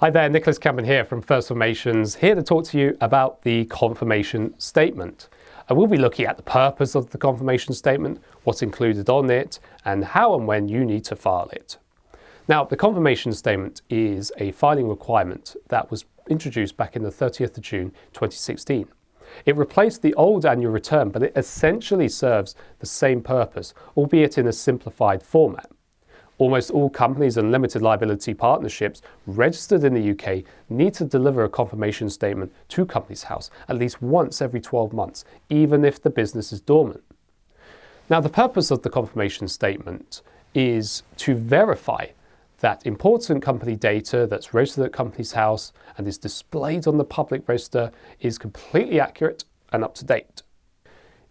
Hi there, Nicholas Cameron here from First Formations, here to talk to you about the confirmation statement. I will be looking at the purpose of the confirmation statement, what's included on it, and how and when you need to file it. Now, the confirmation statement is a filing requirement that was introduced back in the 30th of June 2016. It replaced the old annual return, but it essentially serves the same purpose, albeit in a simplified format. Almost all companies and limited liability partnerships registered in the UK need to deliver a confirmation statement to Companies House at least once every 12 months, even if the business is dormant. Now, the purpose of the confirmation statement is to verify that important company data that's registered at Companies House and is displayed on the public register is completely accurate and up to date.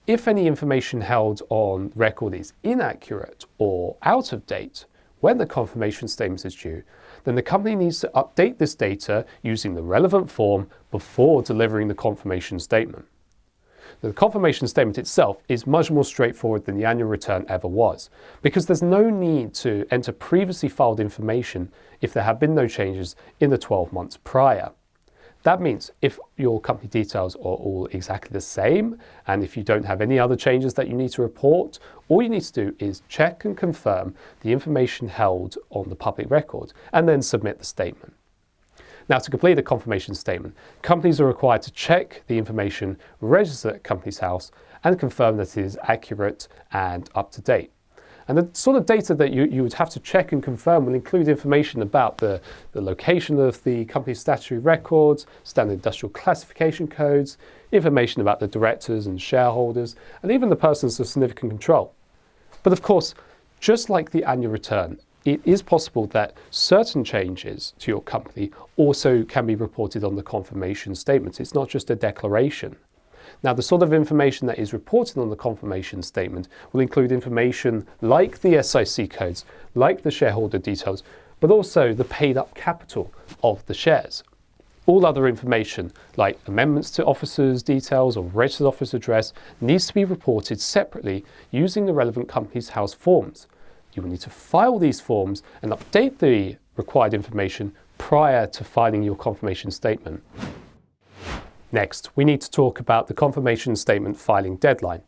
If any information held on record is inaccurate or out of date, when the confirmation statement is due, then the company needs to update this data using the relevant form before delivering the confirmation statement. The confirmation statement itself is much more straightforward than the annual return ever was, because there's no need to enter previously filed information if there have been no changes in the 12 months prior. That means if your company details are all exactly the same, and if you don't have any other changes that you need to report, all you need to do is check and confirm the information held on the public record, and then submit the statement. Now, to complete a confirmation statement, companies are required to check the information registered at Companies House and confirm that it is accurate and up to date. And the sort of data that you would have to check and confirm will include information about the location of the company's statutory records, standard industrial classification codes, information about the directors and shareholders, and even the persons of significant control. But of course, just like the annual return, it is possible that certain changes to your company also can be reported on the confirmation statement. It's not just a declaration. Now, the sort of information that is reported on the confirmation statement will include information like the SIC codes, like the shareholder details, but also the paid up capital of the shares. All other information, like amendments to officers' details or registered office address, needs to be reported separately using the relevant Companies House forms. You will need to file these forms and update the required information prior to filing your confirmation statement. Next, we need to talk about the confirmation statement filing deadline.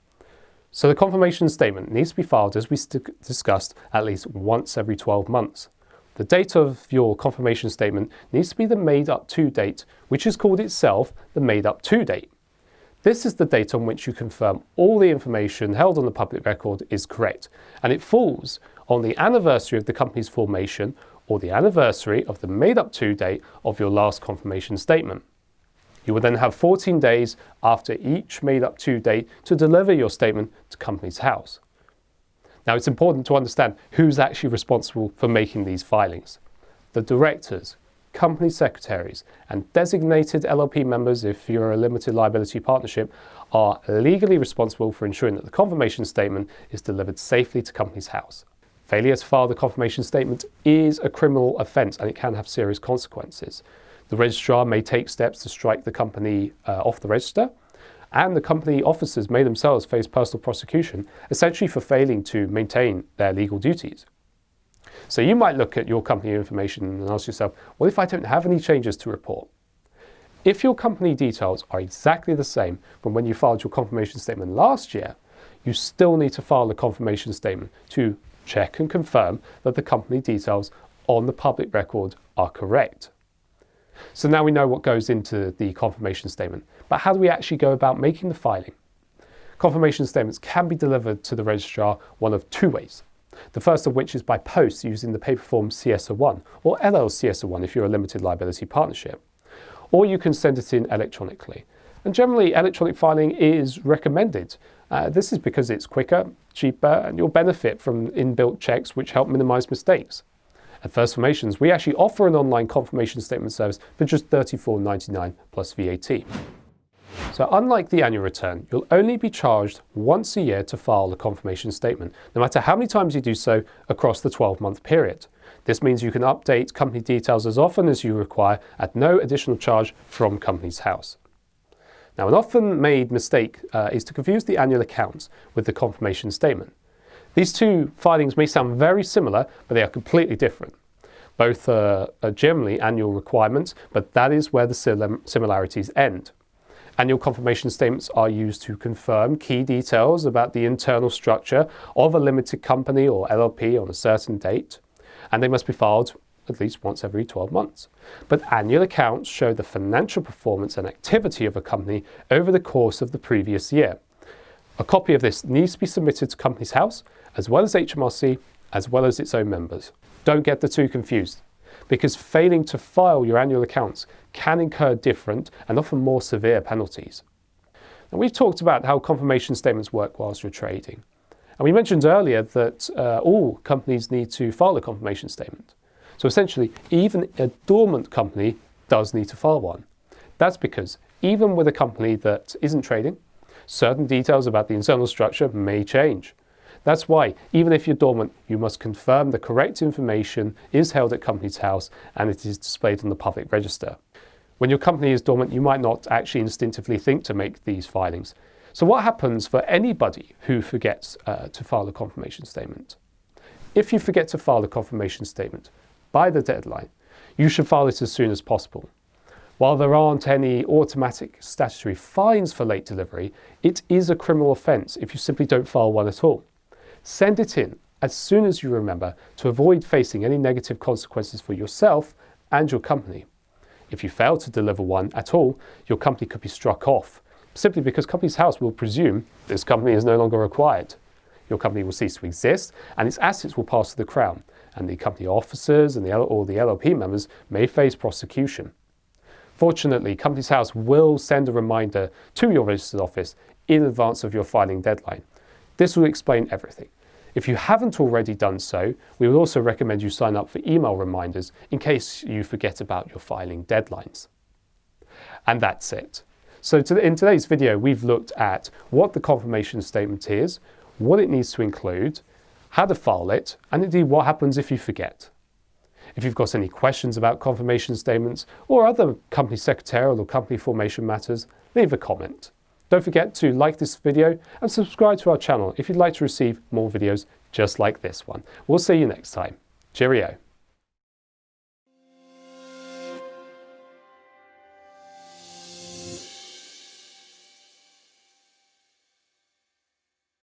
So the confirmation statement needs to be filed, as we discussed, at least once every 12 months. The date of your confirmation statement needs to be the made up to date, which is called itself the made up to date. This is the date on which you confirm all the information held on the public record is correct, and it falls on the anniversary of the company's formation or the anniversary of the made up to date of your last confirmation statement. You will then have 14 days after each made up to date to deliver your statement to Companies House. Now, it's important to understand who's actually responsible for making these filings. The directors, company secretaries, and designated LLP members, if you're a limited liability partnership, are legally responsible for ensuring that the confirmation statement is delivered safely to Companies House. Failure to file the confirmation statement is a criminal offence, and it can have serious consequences. The registrar may take steps to strike the company off the register, and the company officers may themselves face personal prosecution, essentially for failing to maintain their legal duties. So you might look at your company information and ask yourself, what if I don't have any changes to report? If your company details are exactly the same from when you filed your confirmation statement last year, you still need to file a confirmation statement to check and confirm that the company details on the public record are correct. So now we know what goes into the confirmation statement, but how do we actually go about making the filing? Confirmation statements can be delivered to the registrar one of two ways. The first of which is by post using the paper form CSA1 or LLCSA1 if you're a limited liability partnership. Or you can send it in electronically. And generally, electronic filing is recommended. This is because it's quicker, cheaper, and you'll benefit from inbuilt checks which help minimize mistakes. At First Formations, we actually offer an online confirmation statement service for just $34.99 plus VAT. So unlike the annual return, you'll only be charged once a year to file the confirmation statement, no matter how many times you do so across the 12-month period. This means you can update company details as often as you require at no additional charge from Companies House. Now, an often made mistake is to confuse the annual accounts with the confirmation statement. These two filings may sound very similar, but they are completely different. Both are generally annual requirements, but that is where the similarities end. Annual confirmation statements are used to confirm key details about the internal structure of a limited company or LLP on a certain date, and they must be filed at least once every 12 months. But annual accounts show the financial performance and activity of a company over the course of the previous year. A copy of this needs to be submitted to Companies House, as well as HMRC, as well as its own members. Don't get the two confused, because failing to file your annual accounts can incur different and often more severe penalties. Now, we've talked about how confirmation statements work whilst you're trading. And we mentioned earlier that all companies need to file a confirmation statement. So essentially, even a dormant company does need to file one. That's because even with a company that isn't trading, certain details about the internal structure may change. That's why, even if you're dormant, you must confirm the correct information is held at Companies House and it is displayed on the public register. When your company is dormant, you might not actually instinctively think to make these filings. So what happens for anybody who forgets to file a confirmation statement? If you forget to file a confirmation statement by the deadline, you should file it as soon as possible. While there aren't any automatic statutory fines for late delivery, it is a criminal offence if you simply don't file one at all. Send it in as soon as you remember to avoid facing any negative consequences for yourself and your company. If you fail to deliver one at all, your company could be struck off, simply because Companies House will presume this company is no longer required. Your company will cease to exist and its assets will pass to the Crown, and the company officers and the LLP members may face prosecution. Fortunately, Companies House will send a reminder to your registered office in advance of your filing deadline. This will explain everything. If you haven't already done so, we would also recommend you sign up for email reminders in case you forget about your filing deadlines. And that's it. So in today's video, we've looked at what the confirmation statement is, what it needs to include, how to file it, and indeed what happens if you forget. If you've got any questions about confirmation statements or other company secretarial or company formation matters, leave a comment. Don't forget to like this video and subscribe to our channel if you'd like to receive more videos just like this one. We'll see you next time. Cheerio.